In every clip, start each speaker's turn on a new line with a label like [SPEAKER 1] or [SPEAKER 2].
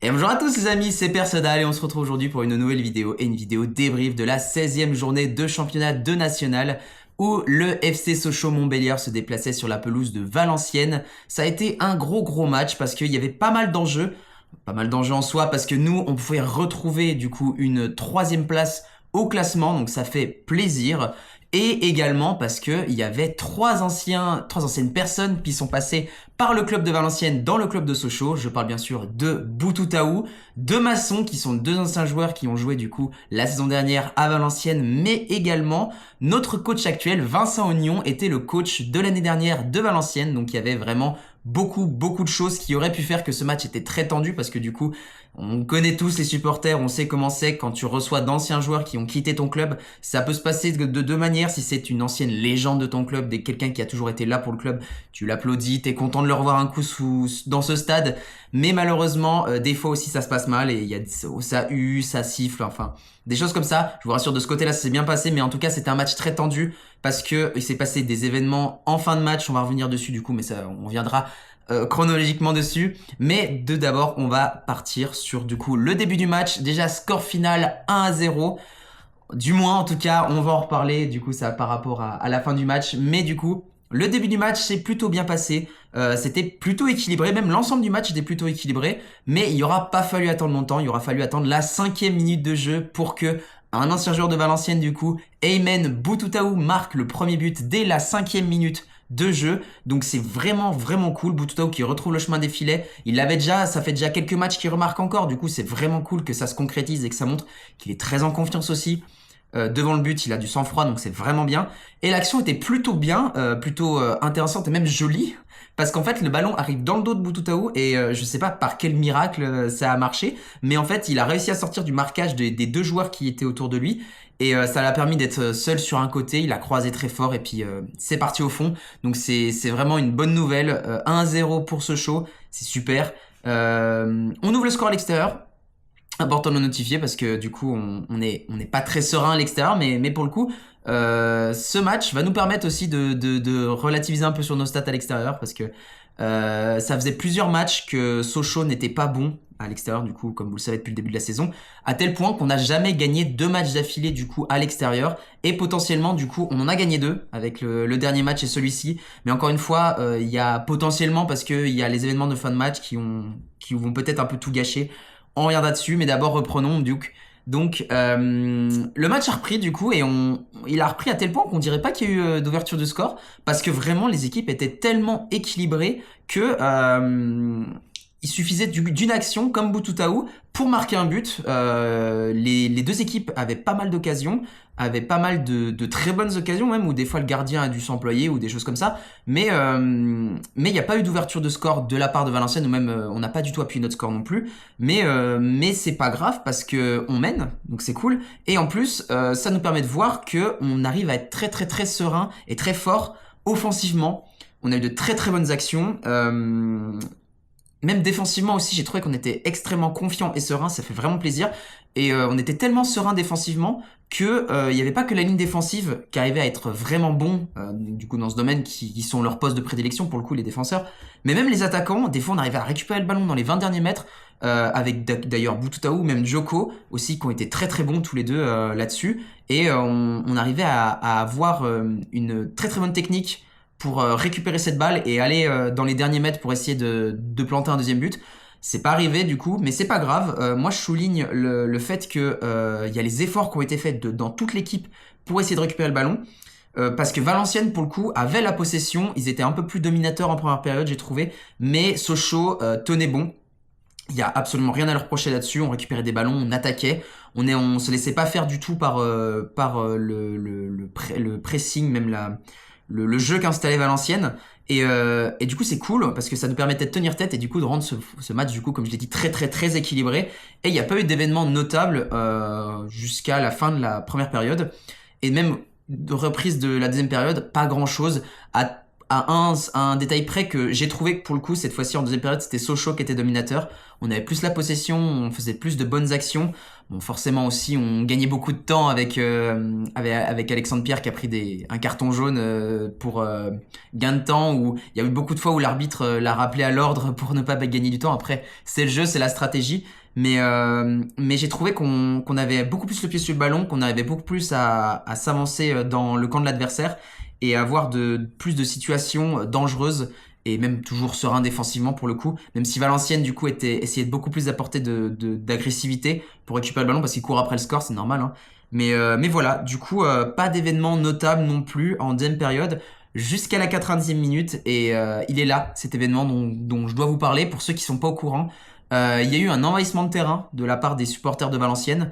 [SPEAKER 1] Et bonjour à tous les amis, c'est Persodal et on se retrouve aujourd'hui pour une nouvelle vidéo et une vidéo débrief de la 16e journée de championnat de national où le FC Sochaux Montbéliard se déplaçait sur la pelouse de Valenciennes. Ça a été un gros match parce qu'il y avait pas mal d'enjeux en soi parce que nous on pouvait retrouver du coup une troisième place au classement, donc ça fait plaisir. Et également parce que il y avait trois anciennes personnes qui sont passées par le club de Valenciennes dans le club de Sochaux. Je parle bien sûr de Boutoutaou, de Masson, qui sont deux anciens joueurs qui ont joué du coup la saison dernière à Valenciennes, mais également notre coach actuel, Vincent Ognon, était le coach de l'année dernière de Valenciennes. Donc il y avait vraiment beaucoup de choses qui auraient pu faire que ce match était très tendu parce que du coup on connaît tous les supporters, on sait comment c'est quand tu reçois d'anciens joueurs qui ont quitté ton club. Ça peut se passer de deux manières. Si c'est une ancienne légende de ton club, quelqu'un qui a toujours été là pour le club, tu l'applaudis, t'es content de le revoir un coup dans ce stade. Mais malheureusement, des fois aussi ça se passe mal et il y a ça hue, ça siffle, enfin des choses comme ça. Je vous rassure, de ce côté-là, ça s'est bien passé, mais en tout cas c'était un match très tendu parce que il s'est passé des événements en fin de match. On va revenir dessus du coup, mais ça, on reviendra chronologiquement dessus. Mais d'abord, on va partir sur du coup le début du match. Déjà score final 1-0. Du moins, en tout cas, on va en reparler du coup ça par rapport à la fin du match. Mais du coup, le début du match s'est plutôt bien passé. C'était plutôt équilibré, même l'ensemble du match était plutôt équilibré. Mais il n'y aura pas fallu attendre longtemps. Il aura fallu attendre la 5e minute de jeu pour que un ancien joueur de Valenciennes du coup, Aymen Boutoutaou, marque le premier but dès la 5e minute de jeu. Donc c'est vraiment cool. Boutoutaou qui retrouve le chemin des filets. Il l'avait déjà, ça fait déjà quelques matchs qu'il remarque encore. Du coup c'est vraiment cool que ça se concrétise et que ça montre qu'il est très en confiance aussi. Devant le but, il a du sang-froid, donc c'est vraiment bien. Et l'action était plutôt bien, plutôt intéressante et même jolie. Parce qu'en fait, le ballon arrive dans le dos de Boutoutaou et je sais pas par quel miracle ça a marché. Mais en fait, il a réussi à sortir du marquage des deux joueurs qui étaient autour de lui. Et ça l'a permis d'être seul sur un côté. Il a croisé très fort et puis c'est parti au fond. Donc c'est vraiment une bonne nouvelle. 1-0 pour Sochaux, c'est super. On ouvre le score à l'extérieur. Important de le notifier parce que du coup on n'est pas très serein à l'extérieur, mais pour le coup ce match va nous permettre aussi de relativiser un peu sur nos stats à l'extérieur parce que ça faisait plusieurs matchs que Sochaux n'était pas bon à l'extérieur, du coup comme vous le savez depuis le début de la saison, à tel point qu'on n'a jamais gagné 2 matchs d'affilée du coup à l'extérieur, et potentiellement du coup on en a gagné 2 avec le dernier match et celui-ci. Mais encore une fois il y a potentiellement, parce qu'il y a les événements de fin de match qui vont peut-être un peu tout gâcher. On reviendra dessus, mais d'abord reprenons Duke. Donc le match a repris du coup et il a repris à tel point qu'on dirait pas qu'il y a eu d'ouverture de score parce que vraiment les équipes étaient tellement équilibrées que il suffisait d'une action comme Boutoutaou pour marquer un but. Les deux équipes avaient pas mal d'occasions, avaient pas mal de très bonnes occasions même, où des fois le gardien a dû s'employer ou des choses comme ça. Mais il n'y a pas eu d'ouverture de score de la part de Valenciennes, ou même on n'a pas du tout appuyé notre score non plus. Mais c'est pas grave parce que on mène, donc c'est cool. Et en plus, ça nous permet de voir que on arrive à être très serein et très fort offensivement. On a eu de très bonnes actions. Même défensivement aussi, j'ai trouvé qu'on était extrêmement confiant et serein, ça fait vraiment plaisir. Et on était tellement serein défensivement que il n'y avait pas que la ligne défensive qui arrivait à être vraiment bon du coup dans ce domaine, qui sont leur poste de prédilection pour le coup, les défenseurs. Mais même les attaquants, des fois on arrivait à récupérer le ballon dans les 20 derniers mètres, avec d'ailleurs Boutoutaou, même Djoko aussi, qui ont été très bons tous les deux là-dessus. Et on arrivait à avoir une très bonne technique pour récupérer cette balle et aller dans les derniers mètres pour essayer de planter un deuxième but. C'est pas arrivé du coup, mais c'est pas grave. Moi je souligne le fait que y a les efforts qui ont été faits dans toute l'équipe pour essayer de récupérer le ballon. Parce que Valenciennes pour le coup avait la possession, ils étaient un peu plus dominateurs en première période j'ai trouvé, mais Sochaux tenait bon. Il y a absolument rien à leur reprocher là-dessus. On récupérait des ballons, on attaquait, on se laissait pas faire du tout par le pressing, même le jeu qu'installait Valenciennes. Et du coup c'est cool parce que ça nous permettait de tenir tête et du coup de rendre ce match du coup, comme je l'ai dit, très équilibré. Et il n'y a pas eu d'événements notables jusqu'à la fin de la première période, et même de reprise de la deuxième période, pas grand chose, à à un détail près que j'ai trouvé que pour le coup, cette fois-ci en deuxième période, c'était Sochaux qui était dominateur. On avait plus la possession, on faisait plus de bonnes actions. Bon, forcément aussi, on gagnait beaucoup de temps avec Alexandre Pierre qui a pris un carton jaune pour gain de temps. Où il y a eu beaucoup de fois où l'arbitre l'a rappelé à l'ordre pour ne pas gagner du temps. Après, c'est le jeu, c'est la stratégie. Mais j'ai trouvé qu'on avait beaucoup plus le pied sur le ballon, qu'on arrivait beaucoup plus à s'avancer dans le camp de l'adversaire et à avoir plus de situations dangereuses et même toujours serein défensivement pour le coup, même si Valenciennes du coup essayait de beaucoup plus d'apporter d'agressivité pour récupérer le ballon parce qu'il court après le score, c'est normal, hein. Mais voilà, du coup pas d'événement notable non plus en deuxième période jusqu'à la 90e minute et il est là cet événement dont je dois vous parler pour ceux qui sont pas au courant. Il y a eu un envahissement de terrain de la part des supporters de Valenciennes.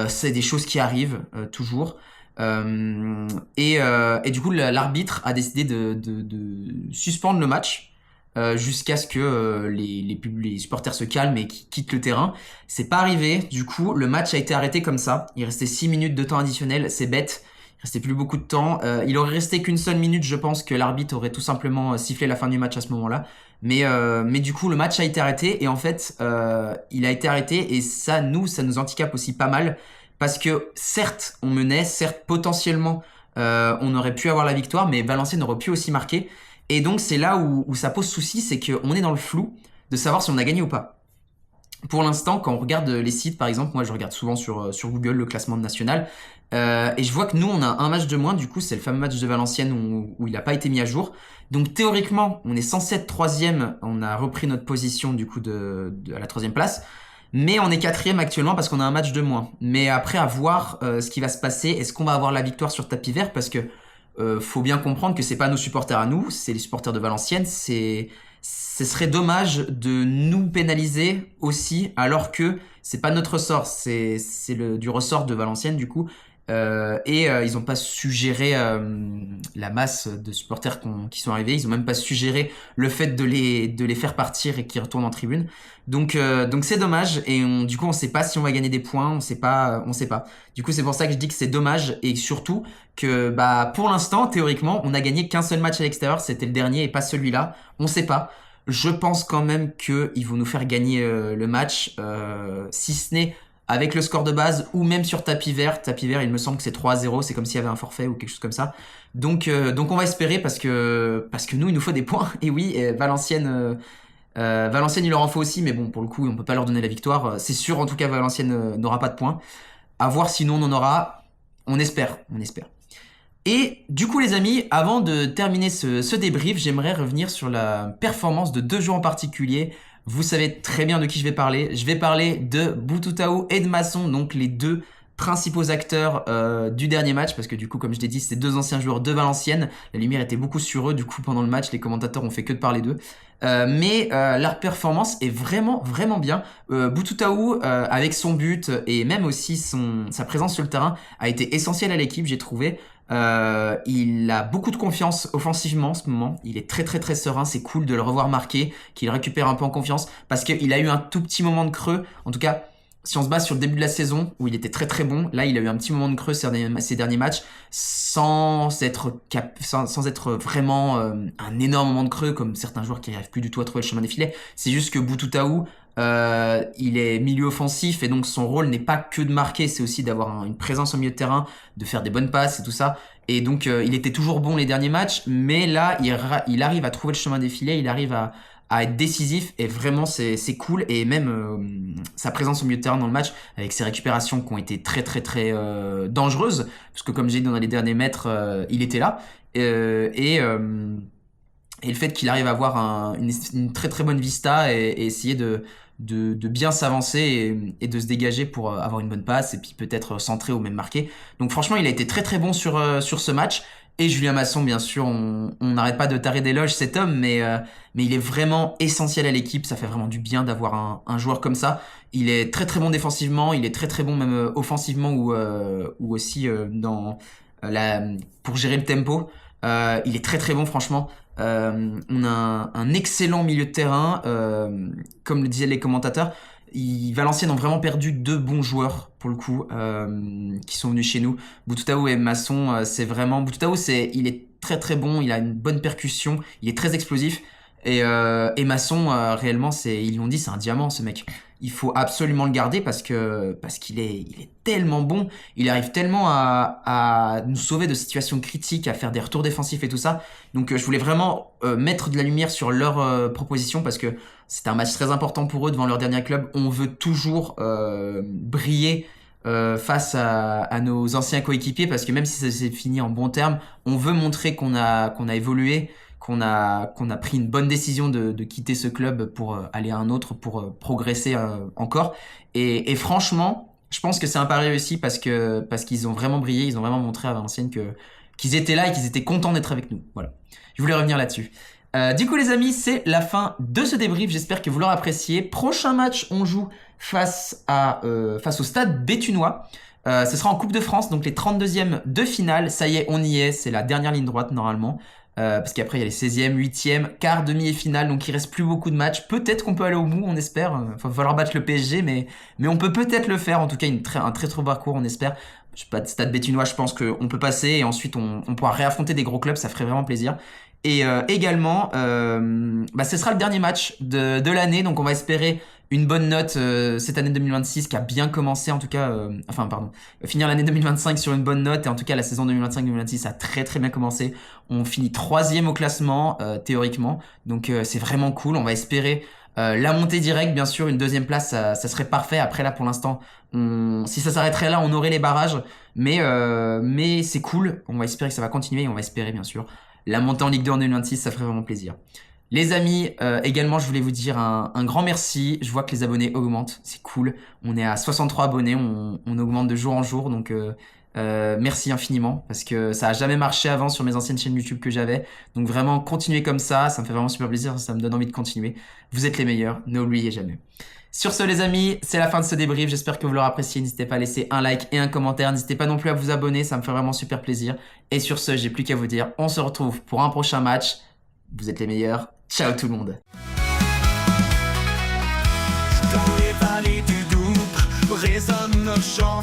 [SPEAKER 1] C'est des choses qui arrivent toujours. Et du coup, l'arbitre a décidé de suspendre le match jusqu'à ce que les supporters se calment et quittent le terrain. C'est pas arrivé. Du coup, le match a été arrêté comme ça. Il restait 6 minutes de temps additionnel. C'est bête. Il restait plus beaucoup de temps. Il aurait resté qu'une seule minute. Je pense que l'arbitre aurait tout simplement sifflé la fin du match à ce moment-là. Mais du coup, le match a été arrêté. Et en fait, il a été arrêté. Et ça nous handicape aussi pas mal. Parce que certes, on menait, certes, potentiellement, on aurait pu avoir la victoire, mais Valenciennes aurait pu aussi marquer. Et donc, c'est là où ça pose souci, c'est qu'on est dans le flou de savoir si on a gagné ou pas. Pour l'instant, quand on regarde les sites, par exemple, moi je regarde souvent sur Google le classement national, et je vois que nous, on a un match de moins, du coup, c'est le fameux match de Valenciennes où il n'a pas été mis à jour. Donc théoriquement, on est censé être troisième, on a repris notre position du coup à la troisième place. Mais on est quatrième actuellement parce qu'on a un match de moins. Mais après, à voir ce qui va se passer. Est-ce qu'on va avoir la victoire sur tapis vert? Parce que faut bien comprendre que c'est pas nos supporters à nous, c'est les supporters de Valenciennes. Ce serait dommage de nous pénaliser aussi, alors que c'est pas notre ressort, c'est du ressort de Valenciennes du coup. Ils ont pas su gérer la masse de supporters qui sont arrivés. Ils ont même pas su gérer le fait de les faire partir et qu'ils retournent en tribune. Donc c'est dommage du coup on sait pas si on va gagner des points, on sait pas. Du coup c'est pour ça que je dis que c'est dommage et surtout que bah pour l'instant théoriquement on a gagné qu'un seul match à l'extérieur, c'était le dernier et pas celui-là. On sait pas. Je pense quand même qu'ils vont nous faire gagner le match, si ce n'est avec le score de base ou même sur tapis vert. Tapis vert, il me semble que c'est 3-0, c'est comme s'il y avait un forfait ou quelque chose comme ça. Donc on va espérer parce que nous, il nous faut des points. Et oui, Valenciennes, il leur en faut aussi, mais bon, pour le coup, on peut pas leur donner la victoire. C'est sûr, en tout cas, Valenciennes n'aura pas de points. À voir sinon on en aura. On espère. Et du coup les amis, avant de terminer ce débrief, j'aimerais revenir sur la performance de deux joueurs en particulier. Vous savez très bien de qui je vais parler. Je vais parler de Boutoutaou et de Masson, donc les deux principaux acteurs du dernier match, parce que du coup, comme je l'ai dit, c'est deux anciens joueurs de Valenciennes. La lumière était beaucoup sur eux, du coup, pendant le match, les commentateurs ont fait que de parler d'eux. Mais leur performance est vraiment, vraiment bien. Boutoutaou, avec son but et même aussi sa présence sur le terrain, a été essentiel à l'équipe, j'ai trouvé. Il a beaucoup de confiance offensivement en ce moment. Il est très très très serein. C'est cool de le revoir marquer, qu'il récupère un peu en confiance parce qu'il a eu un tout petit moment de creux. En tout cas, si on se base sur le début de la saison où il était très très bon, là il a eu un petit moment de creux ces derniers matchs sans être vraiment un énorme moment de creux comme certains joueurs qui n'arrivent plus du tout à trouver le chemin des filets. C'est juste que Boutoutaou, il est milieu offensif et donc son rôle n'est pas que de marquer, c'est aussi d'avoir une présence au milieu de terrain, de faire des bonnes passes et tout ça. Et donc il était toujours bon les derniers matchs, mais là il arrive à trouver le chemin des filets, il arrive à être décisif et vraiment c'est cool. Et même sa présence au milieu de terrain dans le match avec ses récupérations qui ont été très très très dangereuses, parce que comme j'ai dit dans les derniers mètres il était là. Et le fait qu'il arrive à avoir une très très bonne vista et essayer de bien s'avancer et de se dégager pour avoir une bonne passe et puis peut-être centrer ou même marquer. Donc franchement, il a été très très bon sur ce match. Et Julien Masson, bien sûr, on n'arrête pas de tarer d'éloges cet homme, mais il est vraiment essentiel à l'équipe. Ça fait vraiment du bien d'avoir un joueur comme ça. Il est très très bon défensivement, il est très très bon même offensivement ou aussi pour gérer le tempo. Il est très très bon franchement. On a un excellent milieu de terrain, comme le disaient les commentateurs. Valenciennes ont vraiment perdu deux bons joueurs pour le coup qui sont venus chez nous. Boutoutaou et Masson, c'est vraiment Boutoutaou, il est très très bon, il a une bonne percussion, il est très explosif. Et Masson, réellement, ils lui ont dit, c'est un diamant ce mec. Il faut absolument le garder parce qu'il est tellement bon. Il arrive tellement à nous sauver de situations critiques, à faire des retours défensifs et tout ça. Donc je voulais vraiment mettre de la lumière sur leur proposition parce que c'était un match très important pour eux devant leur dernier club. On veut toujours briller face à nos anciens coéquipiers parce que même si ça s'est fini en bons termes, on veut montrer qu'on a évolué, qu'on a pris une bonne décision de quitter ce club pour aller à un autre, pour progresser encore. Et franchement, je pense que c'est un pari réussi parce qu'ils ont vraiment brillé, ils ont vraiment montré à Valenciennes qu'ils étaient là et qu'ils étaient contents d'être avec nous. Voilà. Je voulais revenir là-dessus. Du coup les amis, c'est la fin de ce débrief, j'espère que vous l'aurez apprécié. Prochain match, on joue face au Stade Béthunois. Ce sera en Coupe de France, donc les 32e de finale. Ça y est, on y est, c'est la dernière ligne droite normalement. Parce qu'après il y a les 16e, 8e, quart, demi et finale, donc il reste plus beaucoup de matchs. Peut-être qu'on peut aller au bout, on espère. Il va falloir battre le PSG, mais on peut peut-être le faire. En tout cas, un très très parcours, on espère. Je sais pas, Stade Béthunois, je pense qu'on peut passer et ensuite on pourra réaffronter des gros clubs, ça ferait vraiment plaisir. Et également, ce sera le dernier match de l'année, donc on va espérer une bonne note cette année 2026 qui a bien commencé en tout cas, finir l'année 2025 sur une bonne note et en tout cas la saison 2025-2026 a très très bien commencé. On finit 3e au classement théoriquement, donc c'est vraiment cool. On va espérer la montée directe, bien sûr, une 2e place, ça serait parfait. Après là pour l'instant, si ça s'arrêterait là, on aurait les barrages, mais c'est cool. On va espérer que ça va continuer et on va espérer bien sûr la montée en Ligue 2 en 2026, ça ferait vraiment plaisir. Les amis, également, je voulais vous dire un grand merci. Je vois que les abonnés augmentent, c'est cool. On est à 63 abonnés, on augmente de jour en jour, donc merci infiniment parce que ça a jamais marché avant sur mes anciennes chaînes YouTube que j'avais. Donc vraiment, continuez comme ça me fait vraiment super plaisir, ça me donne envie de continuer. Vous êtes les meilleurs, n'oubliez jamais. Sur ce les amis, c'est la fin de ce débrief, j'espère que vous l'aurez apprécié, n'hésitez pas à laisser un like et un commentaire, n'hésitez pas non plus à vous abonner, ça me fait vraiment super plaisir. Et sur ce, j'ai plus qu'à vous dire, on se retrouve pour un prochain match, vous êtes les meilleurs, ciao tout le monde.
[SPEAKER 2] Dans les vallées du Doubs résonnent nos chants.